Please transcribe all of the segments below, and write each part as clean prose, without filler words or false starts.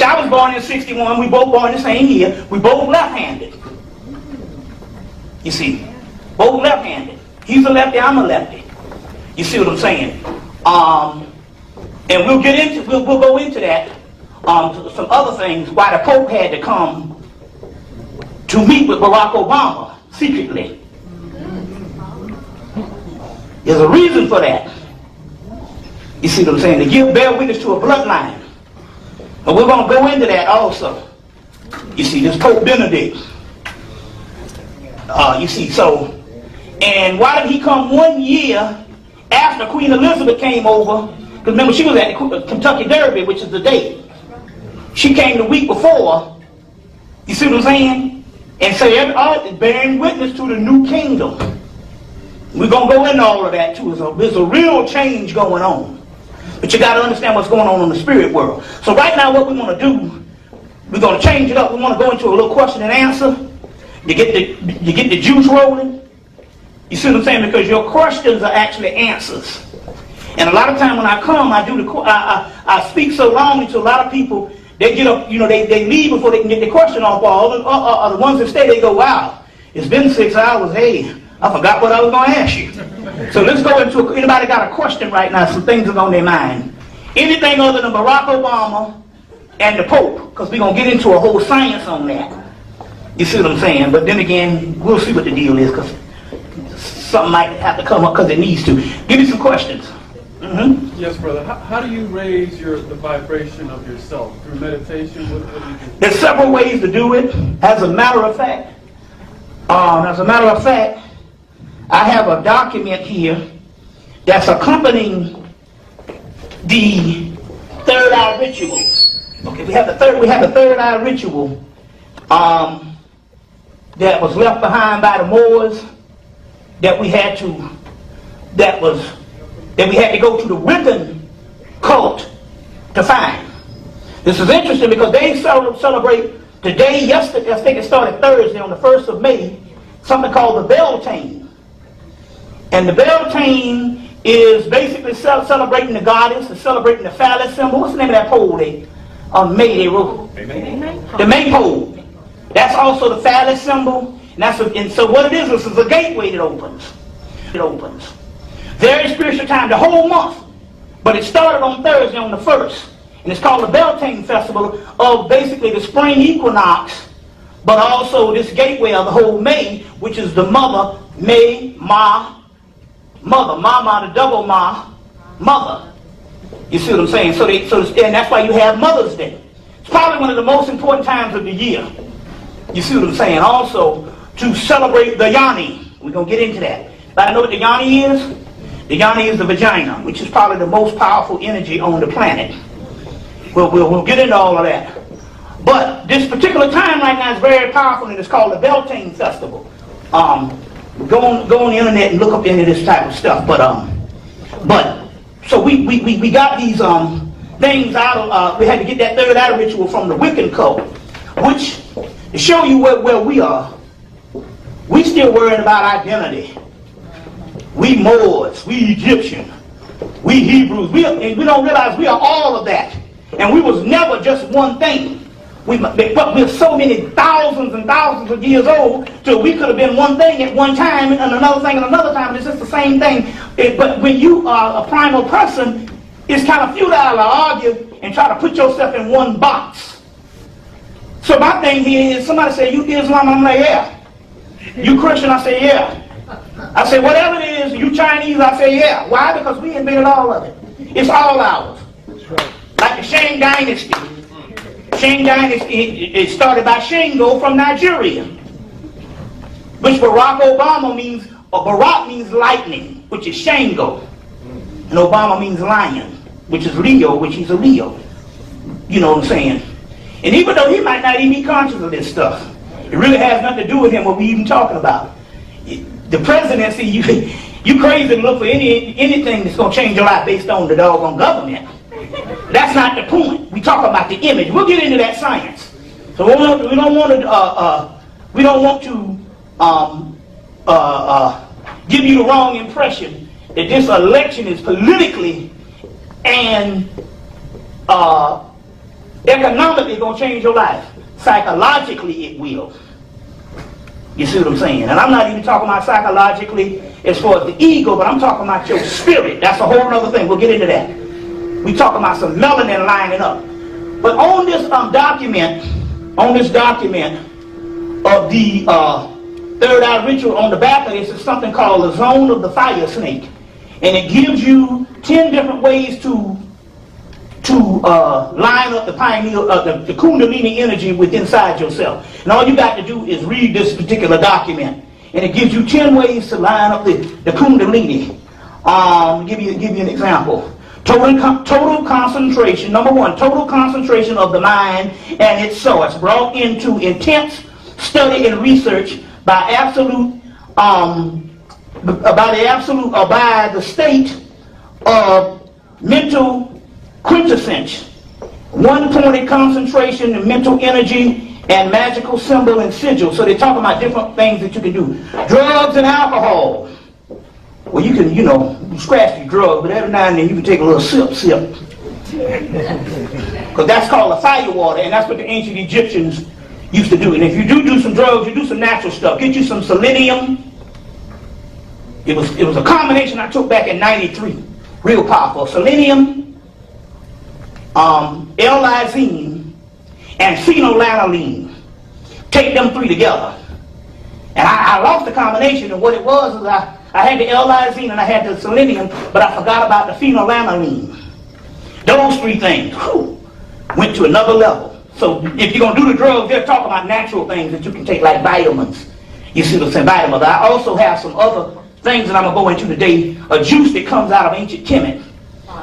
I was born in 61, we both born the same year, we both left-handed. You see, both left-handed. He's a lefty, I'm a lefty. You see what I'm saying? And we'll go into that, some other things, why the Pope had to come to meet with Barack Obama secretly. There's a reason for that. You see what I'm saying? To bear witness to a bloodline. But we're going to go into that also. You see, this Pope Benedict. You see, so, and why did he come 1 year after Queen Elizabeth came over? Because remember, she was at the Kentucky Derby, which is the date. She came the week before. You see what I'm saying? And so every bearing witness to the new kingdom. We're going to go into all of that too. There's a real change going on. But you got to understand what's going on in the spirit world. So right now what we want to do, we're going to change it up. We want to go into a little question and answer. You get the juice rolling. You see what I'm saying? Because your questions are actually answers. And a lot of time when I come, I speak so long into a lot of people, they get up, they leave before they can get the question off. All the ones that stay, they go, wow, it's been 6 hours. Hey, I forgot what I was going to ask you. So let's go into, anybody got a question right now? Some things are on their mind. Anything other than Barack Obama and the Pope, because we're going to get into a whole science on that. You see what I'm saying? But then again, we'll see what the deal is, because something might have to come up because it needs to. Give me some questions. Mm-hmm. Yes, brother. How do you raise the vibration of yourself? Through meditation? What do you do? There's several ways to do it. As a matter of fact, I have a document here that's accompanying the third eye ritual. Okay, we have the third eye ritual that was left behind by the Moors that we had to go to the Wiccan cult to find. This is interesting because they celebrate today, yesterday, I think it started Thursday on the 1st of May, something called the Beltane. And the Beltane is basically celebrating the goddess, and celebrating the phallus symbol. What's the name of that pole on May they wrote? The maypole. That's also the phallus symbol. And so what it is a gateway that opens. It opens. Very spiritual time, the whole month. But it started on Thursday on the 1st. And it's called the Beltane Festival of basically the spring equinox, but also this gateway of the whole May, which is the mother, May, Ma, mother, Mama, the double Ma, mother. You see what I'm saying? And that's why you have Mother's Day. It's probably one of the most important times of the year. You see what I'm saying? Also, to celebrate the Yoni. We're going to get into that. But I know what the Yoni is? The Yoni is the vagina, which is probably the most powerful energy on the planet. We'll get into all of that. But this particular time right now is very powerful, and it's called the Beltane Festival. Go on the internet and look up into this type of stuff. But so we got these things out of, we had to get that third eye ritual from the Wiccan cult, which to show you where we are. We still worrying about identity. We Moors, we Egyptian, we Hebrews, and we don't realize we are all of that. And we was never just one thing. But we're so many thousands and thousands of years old, so we could have been one thing at one time and another thing at another time. It's just the same thing. But when you are a primal person, it's kind of futile to argue and try to put yourself in one box. So my thing here is, somebody say, you Islam? I'm like, yeah. You Christian? I say, yeah. I say, whatever it is, you Chinese? I say, yeah. Why? Because we invented all of it. It's all ours. That's right. Like the Shang Dynasty. Shang Dynasty, it started by Shango from Nigeria, which Barack Obama means, or Barack means lightning, which is Shango. And Obama means lion, which is Leo, which he's a Leo. You know what I'm saying? And even though he might not even be conscious of this stuff, it really has nothing to do with him, what we even talking about. The presidency, you crazy to look for anything that's going to change your life based on the doggone government. That's not the point. We talk about the image. We'll get into that science. So we don't want to give you the wrong impression that this election is politically and Economically, it's going to change your life. Psychologically, it will. You see what I'm saying? And I'm not even talking about psychologically as far as the ego, but I'm talking about your spirit. That's a whole other thing. We'll get into that. We're talking about some melanin lining up. But on this document of the third eye ritual, on the back of this is something called the zone of the fire snake. And it gives you 10 different ways to line up the pineal, the kundalini energy within inside yourself. And all you got to do is read this particular document. And it gives you 10 ways to line up the kundalini. Give you an example. Total concentration. Number one, total concentration of the mind and its source, brought into intense study and research by the state of mental quintessence, one-pointed concentration and mental energy and magical symbol and sigil. So they're talking about different things that you can do. Drugs and alcohol. Well, you can, you scratch your drug, but every now and then you can take a little sip. Because that's called a fire water, and that's what the ancient Egyptians used to do. And if you do some drugs, you do some natural stuff. Get you some selenium. It was a combination I took back in '93. Real powerful. Selenium, L-lysine, and phenylalanine. Take them three together. And I lost the combination, and what it was is I had the L-lysine and I had the selenium, but I forgot about the phenylalanine. Those three things went to another level. So if you're going to do the drugs, they're talking about natural things that you can take, like vitamins. You see what I'm saying? Vitamins. I also have some other things that I'm going to go into today. A juice that comes out of ancient Kemet.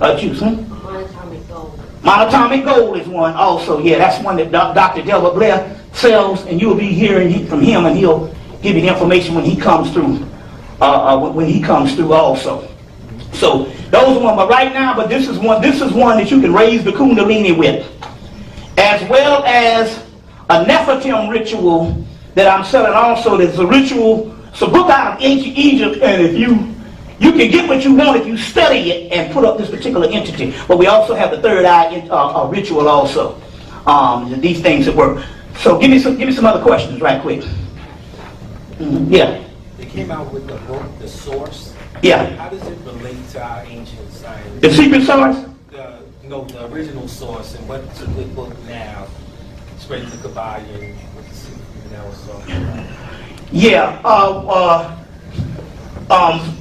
A juice, Monatomic gold. Monatomic gold is one also. Yeah, that's one that Dr. Delbert Blair sells, and you'll be hearing from him, and he'll give you the information when he comes through. When he comes through also. So those are one. But right now, this is one that you can raise the kundalini with, as well as a Nephilim ritual that I'm selling also. There's a ritual. It's a book out of ancient Egypt, and if you can get what you want if you study it and put up this particular entity. But we also have the third eye ritual also. These things that work. So give me some other questions right quick. Yeah. They came out with the book, The Source. Yeah. How does it relate to our ancient science? The secret source? The original source, and what's a good book now? Spreading the KIBALION with the secret source. Yeah.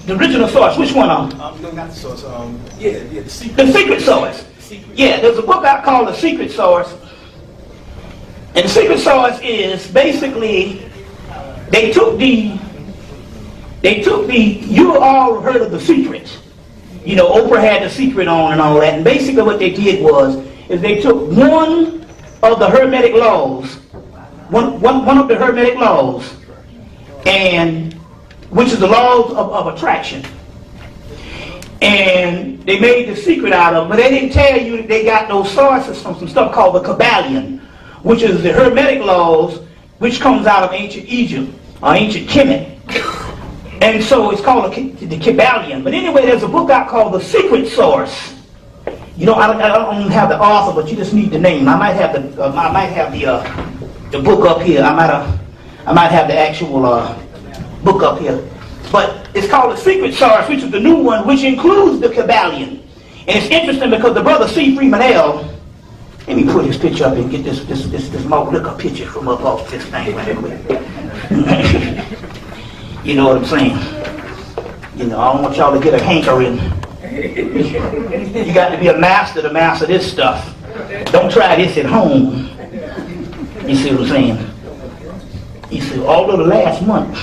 The original source. Which one? No, not the source. The secret. The secret source. The secret. Yeah. There's a book out called The Secret Source, and the secret source is basically they took the. You all heard of The Secret. Oprah had The Secret on and all that. And basically what they did is they took one of the Hermetic laws, one of the Hermetic laws, and which is the laws of attraction. And they made The Secret out of it, but they didn't tell you that they got those sources from some stuff called the KIBALION, which is the Hermetic laws, which comes out of ancient Egypt, or ancient Kemet. And so it's called the KIBALION. But anyway, there's a book out called The Secret Source. I don't have the author, but you just need the name. I might have the book up here. I might have the actual book up here. But it's called The Secret Source, which is the new one, which includes the KIBALION. And it's interesting because the brother C. Freeman L. Let me put his picture up and get this look up picture from up off this thing right quick. You know what I'm saying? I don't want y'all to get a hankering. You got to be a master to master this stuff. Don't try this at home. You see what I'm saying? You see, all of the last month.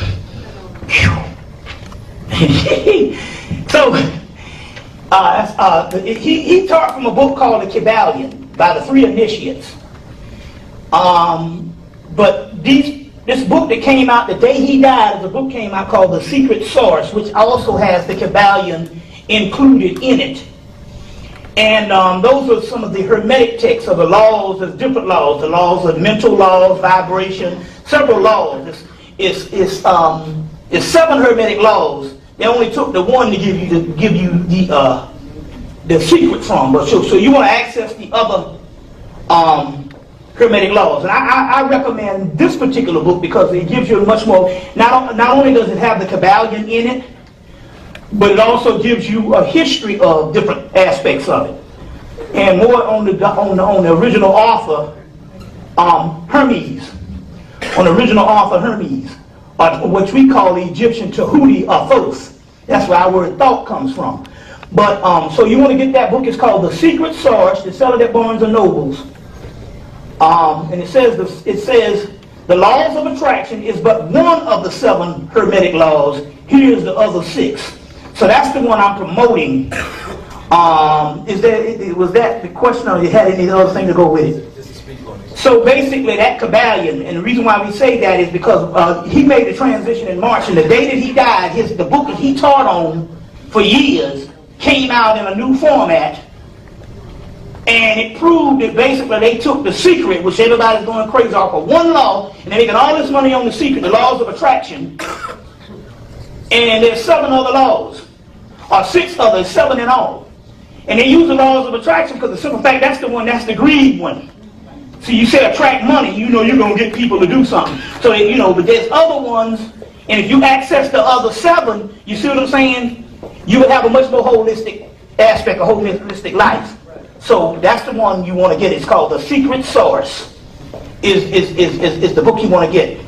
So, he taught from a book called the KIBALION by the three initiates. But this book that came out the day he died, the book came out called The Secret Source, which also has the KIBALION included in it. And those are some of the Hermetic texts of the laws. There's different laws. The laws of mental laws, vibration, several laws. It's 7 Hermetic laws. They only took the one to give you the secret from. But so you want to access the other Hermetic laws. And I recommend this particular book because it gives you much more, not only does it have the KIBALION in it, but it also gives you a history of different aspects of it. And more on the original author, Hermes. On the original author, Hermes. Or what we call the Egyptian Tahuti or Thoth. That's where our word thought comes from. But, so you want to get that book. It's called The Secret Source. They sell it at Barnes & Nobles. And it says the laws of attraction is but one of the 7 Hermetic laws. Here's the other 6. So that's the one I'm promoting. Was that the question, or you had any other thing to go with it? So basically that KIBALION, and the reason why we say that is because he made the transition in March, and the day that he died, the book that he taught on for years came out in a new format, and it proved that basically they took the secret, which everybody's going crazy off of one law, and they're making all this money on the secret, the laws of attraction, and there's 7 other laws, or 6 others, 7 in all. And they use the laws of attraction because the simple fact, that's the greed one. So you say attract money, you know you're going to get people to do something. So, but there's other ones, and if you access the other 7, you see what I'm saying? You would have a much more holistic aspect, a holistic life. So that's the one you want to get. It's called The Secret Source. Is the book you want to get.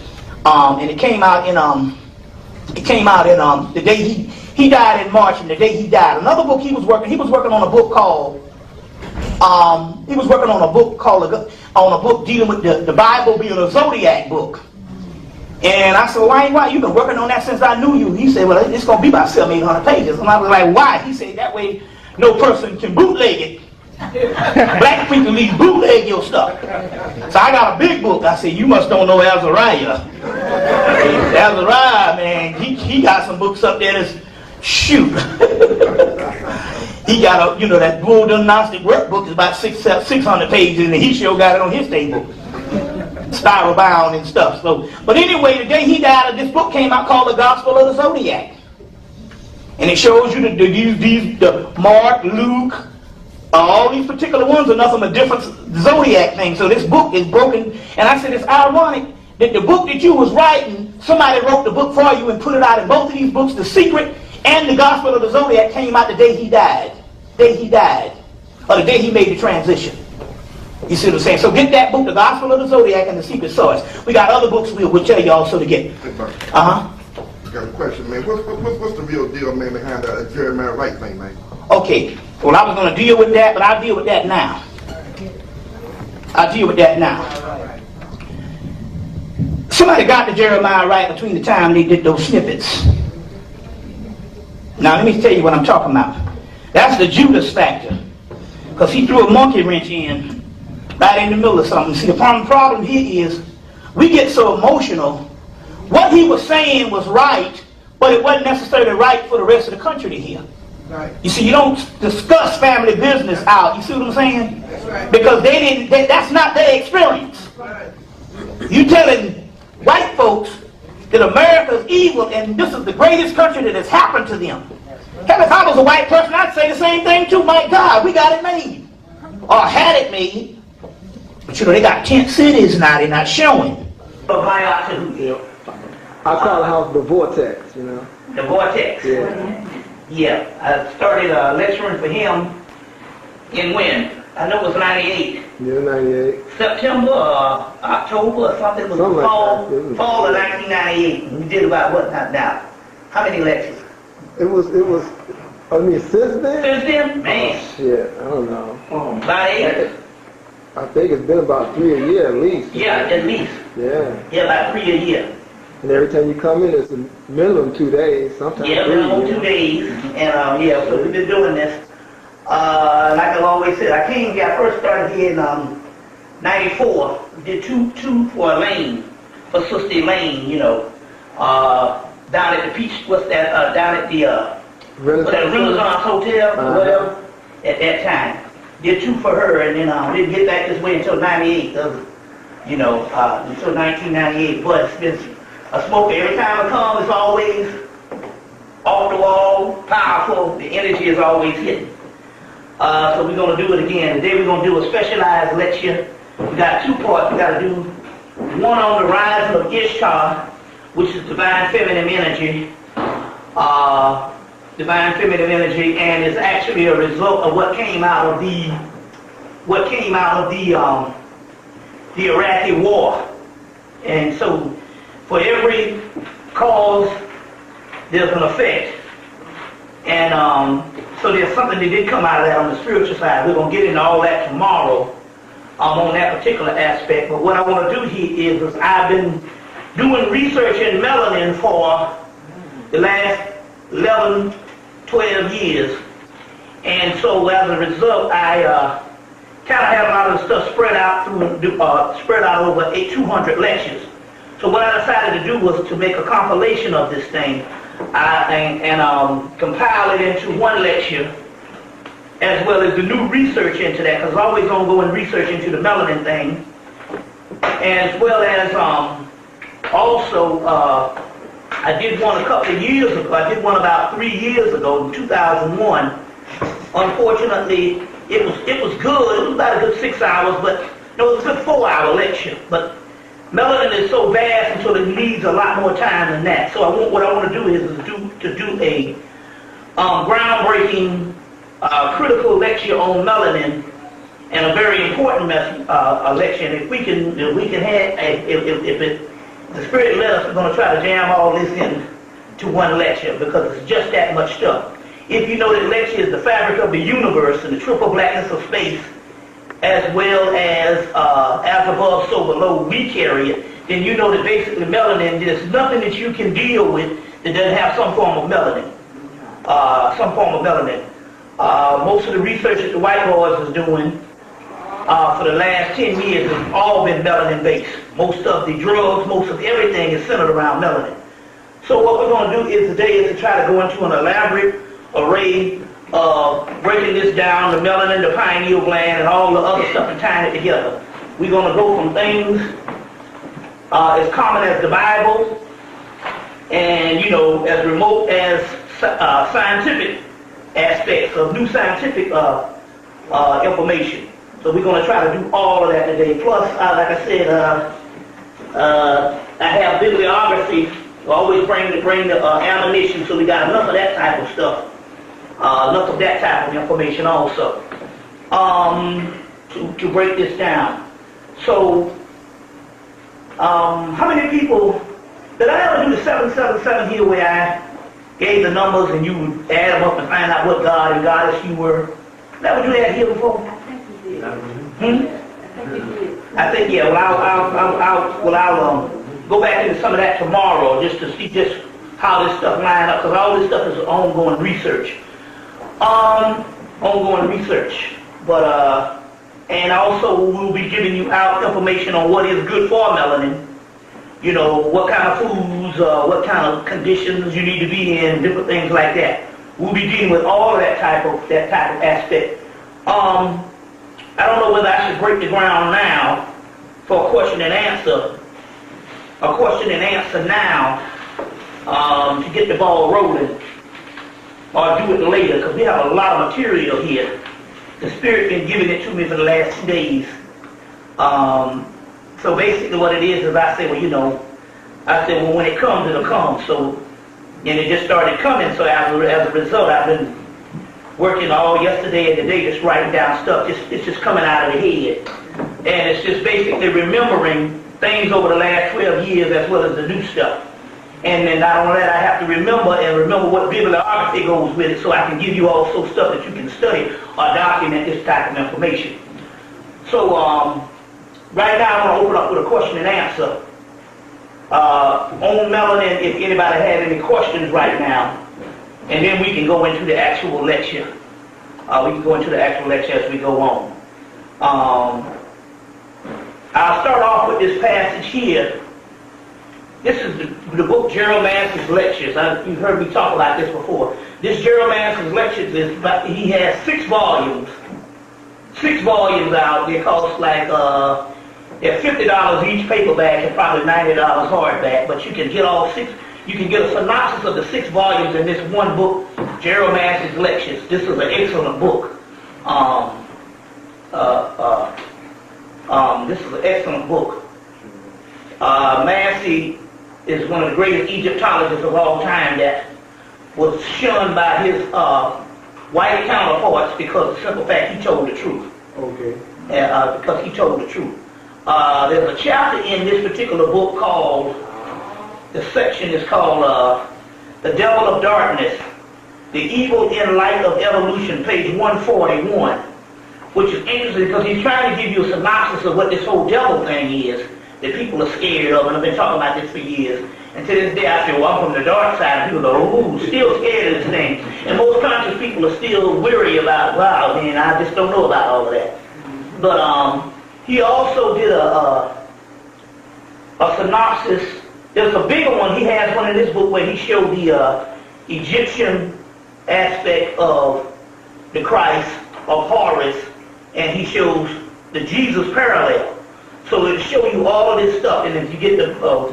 And it came out in the day he died in March, and the day he died. Another book he was working on a book called on a book dealing with the Bible being a Zodiac book. And I said, why? You've been working on that since I knew you. He said, well, it's going to be about 700-800 pages. And I was like, why? He said, that way no person can bootleg it. Black people need bootleg your stuff. So I got a big book. I said, you must don't know Azariah. Azariah, man, he got some books up there that's, shoot. He got that Bull Gnostic workbook is about 600 pages, and he sure got it on his table. Spiral bound and stuff. So, but anyway, the day he died, this book came out called The Gospel of the Zodiac. And it shows you the Mark, Luke, all these particular ones are nothing but different zodiac things. So this book is broken. And I said, it's ironic that the book that you was writing, somebody wrote the book for you and put it out in both of these books. The Secret and The Gospel of the Zodiac came out the day he died. Or the day he made the transition. You see what I'm saying? So get that book, The Gospel of the Zodiac and The Secret Source. We got other books we'll tell you also to get. I got a question, man. What's the real deal, man, behind that Jeremiah Wright thing, man? Okay. Well, I was going to deal with that, but I'll deal with that now. Somebody got to Jeremiah Wright between the time they did those snippets. Now, let me tell you what I'm talking about. That's the Judas factor. Because he threw a monkey wrench in right in the middle of something. See, the problem here is we get so emotional. What he was saying was right, but it wasn't necessarily right for the rest of the country to hear. Right. You see, you don't discuss family business out. You see what I'm saying? That's right. Because that's not their experience. Right. You telling white folks that America's evil and this is the greatest country that has happened to them. Hell, if I was a white person, I'd say the same thing too. My God, we got it made. Or had it made. But they got tent cities now, they're not showing. I call the house the Vortex, The Vortex? Yeah. Yeah, I started lecturing for him in when? I know it was 98. Yeah, 98. September or October or something. It was Something fall, like that. fall of 1998. We did about what now? How many lectures? It was, since then? Since then? Man. Yeah, I don't know. About 8? I think it's been about 3 a year at least. Yeah, at least. Yeah. Yeah, about 3 a year. And every time you come in, it's a minimum 2 days, sometimes 3. Minimum 2 days. And so we've been doing this. Like I've always said, I first started here in 94. We did two for Elaine, for Sister Elaine, down at the Peach, down at the Renaissance Hotel, or whatever, at that time. Did 2 for her, and then didn't get back this way until 98, until 1998. But it's been a smoker. Every time I come, it's always off the wall, powerful. The energy is always hitting. So we're going to do it again. Today we're going to do a specialized lecture We got two parts. We got to do one on the rise of Ishtar, which is divine feminine energy. Divine feminine energy, and it's actually a result of what came out of the Iraqi war. And so, for every cause, there's an effect. And so there's something that did come out of that on the spiritual side. We're going to get into all that tomorrow on that particular aspect. But what I want to do here is I've been doing research in melanin for the last 11, 12 years. And so as a result, I kind of have a lot of the stuff spread out over 200 lectures. So what I decided to do was to make a compilation of this thing and compile it into one lecture, as well as the new research into that, because I'm always going to go and research into the melanin thing, as well as also I did one a couple of years ago. I did one about 3 years ago in 2001. Unfortunately, it was good. It was about a good 6 hours, but no, it was a good 4-hour lecture. But melanin is so vast, and so it needs a lot more time than that. So what I want to do is to do a groundbreaking critical lecture on melanin, and a very important lecture. And if the Spirit let us, we're going to try to jam all this into one lecture, because it's just that much stuff. If you know that lecture is the fabric of the universe and the triple blackness of space, as well as above, so below, we carry it, then you know that basically melanin, there's nothing that you can deal with that doesn't have some form of melanin. Most of the research that the white boys is doing for the last 10 years has all been melanin based. Most of the drugs, most of everything is centered around melanin. So what we're going to do is today is to try to go into an elaborate array of breaking this down, the melanin, the pineal gland, and all the other stuff, and tying it together. We're going to go from things as common as the Bible, and as remote as scientific aspects of new scientific information. So we're going to try to do all of that today. Plus, like I said, I have bibliography. I always bring the ammunition, so we got enough of that type of stuff. Enough of that type of information also to break this down. So, how many people, did I ever do the 777 here where I gave the numbers and you would add them up and find out what God and goddess you were? Did I ever do that here before? I think, yeah. Well, I'll go back into some of that tomorrow just to see just how this stuff line up, because all this stuff is ongoing research. But and also we'll be giving you out information on what is good for melanin. What kind of foods, what kind of conditions you need to be in, different things like that. We'll be dealing with all of that type of aspect. I don't know whether I should break the ground now for a question and answer. A question and answer now to get the ball rolling, or do it later, because we have a lot of material here. The Spirit been giving it to me for the last 2 days. So basically what it is I say, well, when it comes, it'll come. So, and it just started coming. So as a result, I've been working all yesterday and today just writing down stuff. It's just coming out of the head. And it's just basically remembering things over the last 12 years as well as the new stuff. And then not only that, I have to remember what bibliography goes with it, so I can give you also stuff that you can study or document this type of information. So right now I want to open up with a question and answer on melanin, if anybody has any questions right now. And then we can go into the actual lecture. As we go on. I'll start off with this passage here. This is the book Gerald Manson's Lectures. You've heard me talk about this before. This Gerald Manson's Lectures he has 6 volumes. 6 volumes out. They cost like they're $50 each paperback and probably $90 hardback. But you can get all 6. You can get a synopsis of the 6 volumes in this one book, Gerald Manson's Lectures. This is an excellent book. This is an excellent book. Massey is one of the greatest Egyptologists of all time that was shunned by his white counterparts because of the simple fact he told the truth. Okay. Because he told the truth. There's a chapter in this particular book called, the section is called The Devil of Darkness, The Evil in Light of Evolution, page 141, which is interesting because he's trying to give you a synopsis of what this whole devil thing is that people are scared of, and I've been talking about this for years. And to this day I feel, well, I'm from the dark side, and people go, ooh, still scared of this thing. And most conscious people are still weary about, wow, man, I just don't know about all of that. But he also did a synopsis. There's a bigger one. He has one in this book where he showed the Egyptian aspect of the Christ, of Horus, and he shows the Jesus parallel. So it'll show you all of this stuff, and if you get the book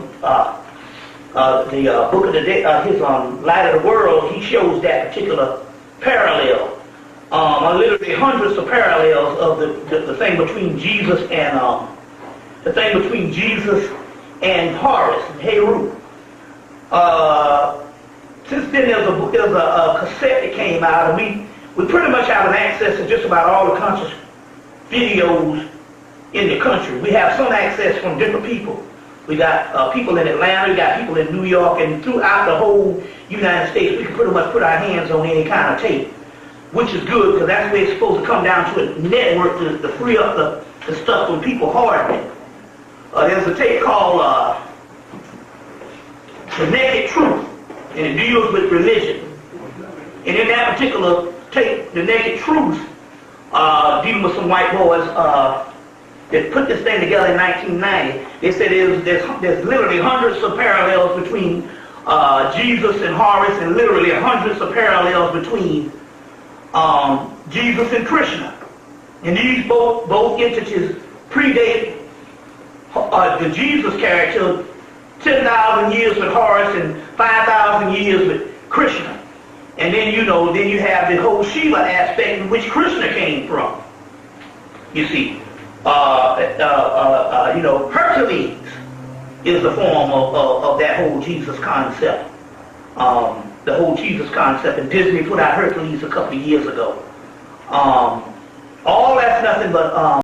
of the day, his Light of the World, he shows that particular parallel. Literally hundreds of parallels of the thing between Jesus and Horus and Heru. Since then, there's a cassette that came out, and we pretty much have an access to just about all the conscious videos in the country. We have some access from different people. We got people in Atlanta, we got people in New York, and throughout the whole United States, we can pretty much put our hands on any kind of tape, which is good because that's where it's supposed to come down to a network to free up the stuff when people harden it. There's a tape called The Naked Truth, and it deals with religion. And in that particular tape, The Naked Truth, dealing with some white boys that put this thing together in 1990, they said there's literally hundreds of parallels between Jesus and Horus, and literally hundreds of parallels between Jesus and Krishna. And these both entities predate the Jesus character 10,000 years with Horus and 5,000 years with Krishna. And then then you have the whole Shiva aspect in which Krishna came from. You see, Hercules is the form of that whole Jesus concept. The whole Jesus concept, and Disney put out Hercules a couple of years ago. All that's nothing but